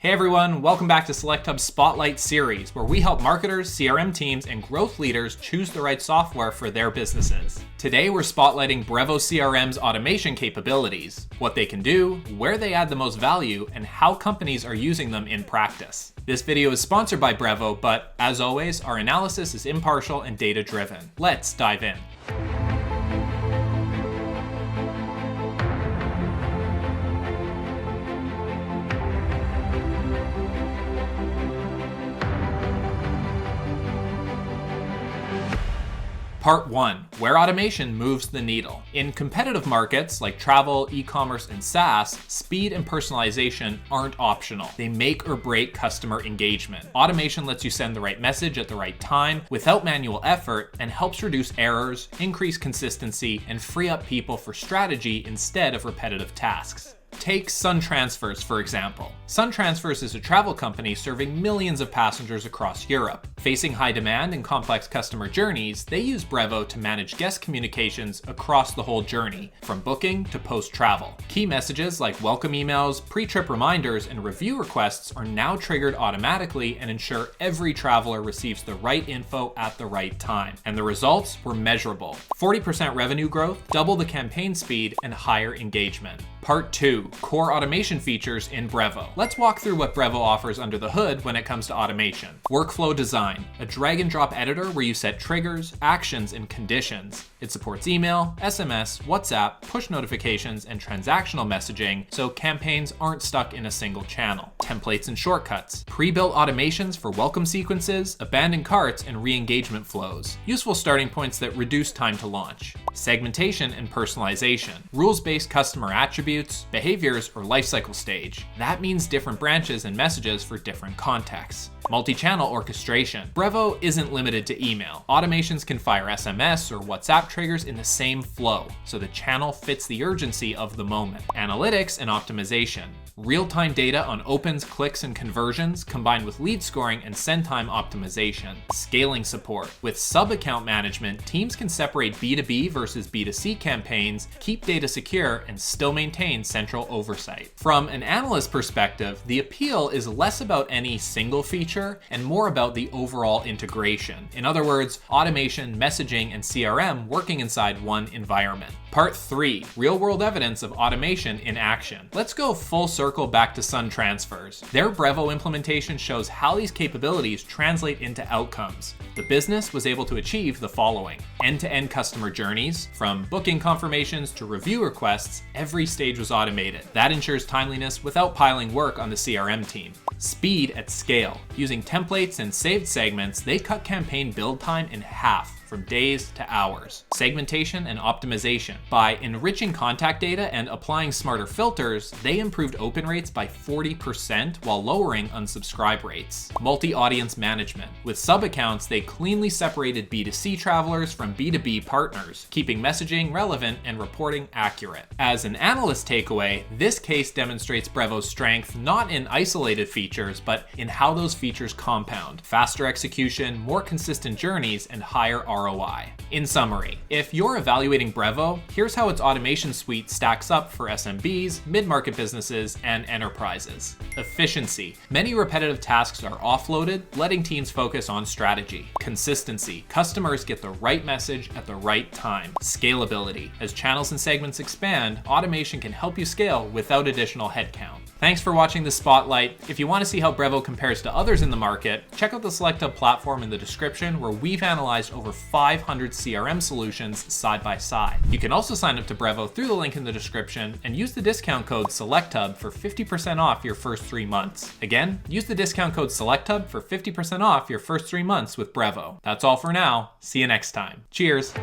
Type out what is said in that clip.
Hey everyone, welcome back to SelectHub's Spotlight series, where we help marketers, CRM teams, and growth leaders choose the right software for their businesses. Today we're spotlighting Brevo CRM's automation capabilities, what they can do, where they add the most value, and how companies are using them in practice. This video is sponsored by Brevo, but as always, our analysis is impartial and data-driven. Let's dive in. Part 1. Where automation moves the needle. In competitive markets like travel, e-commerce, and SaaS, speed and personalization aren't optional. They make or break customer engagement. Automation lets you send the right message at the right time without manual effort and helps reduce errors, increase consistency, and free up people for strategy instead of repetitive tasks. Take Suntransfers, for example. Suntransfers is a travel company serving millions of passengers across Europe. Facing high demand and complex customer journeys, they use Brevo to manage guest communications across the whole journey, from booking to post-travel. Key messages like welcome emails, pre-trip reminders, and review requests are now triggered automatically and ensure every traveler receives the right info at the right time. And the results were measurable. 40% revenue growth, double the campaign speed, and higher engagement. Part 2. Core automation features in Brevo. Let's walk through what Brevo offers under the hood when it comes to automation. Workflow design, a drag and drop editor where you set triggers, actions, and conditions. It supports email, SMS, WhatsApp, push notifications, and transactional messaging, so campaigns aren't stuck in a single channel. Templates and shortcuts, pre-built automations for welcome sequences, abandoned carts, and re-engagement flows. Useful starting points that reduce time to launch. Segmentation and personalization, rules-based customer attributes, behaviors, or lifecycle stage. That means different branches and messages for different contexts. Multi-channel orchestration. Brevo isn't limited to email. Automations can fire SMS or WhatsApp triggers in the same flow, so the channel fits the urgency of the moment. Analytics and optimization. Real-time data on opens, clicks, and conversions combined with lead scoring and send time optimization. Scaling support. With sub-account management, teams can separate B2B versus B2C campaigns, keep data secure, and still maintain central oversight. From an analyst perspective, the appeal is less about any single feature and more about the overall integration. In other words, automation, messaging, and CRM working inside one environment. Part 3. Real-world evidence of automation in action. Let's go full circle back to Suntransfers. Their Brevo implementation shows how these capabilities translate into outcomes. The business was able to achieve the following: end-to-end customer journeys, from booking confirmations to review requests, every stage was automated. That ensures timeliness without piling work on the CRM team. Speed at scale. Using templates and saved segments, they cut campaign build time in half, from days to hours. Segmentation and optimization. By enriching contact data and applying smarter filters, they improved open rates by 40% while lowering unsubscribe rates. Multi-audience management. With sub-accounts, they cleanly separated B2C travelers from B2B partners, keeping messaging relevant and reporting accurate. As an analyst takeaway, this case demonstrates Brevo's strength not in isolated features, but in how those features compound. Faster execution, more consistent journeys, and higher ROI. In summary, if you're evaluating Brevo, here's how its automation suite stacks up for SMBs, mid-market businesses, and enterprises. Efficiency. Many repetitive tasks are offloaded, letting teams focus on strategy. Consistency. Customers get the right message at the right time. Scalability. As channels and segments expand, automation can help you scale without additional headcount. Thanks for watching this spotlight. If you want to see how Brevo compares to others in the market, check out the SelectHub platform in the description, where we've analyzed over 500 CRM solutions side by side. You can also sign up to Brevo through the link in the description and use the discount code SelectHub for 50% off your first 3 months. Again, use the discount code SelectHub for 50% off your first 3 months with Brevo. That's all for now. See you next time. Cheers.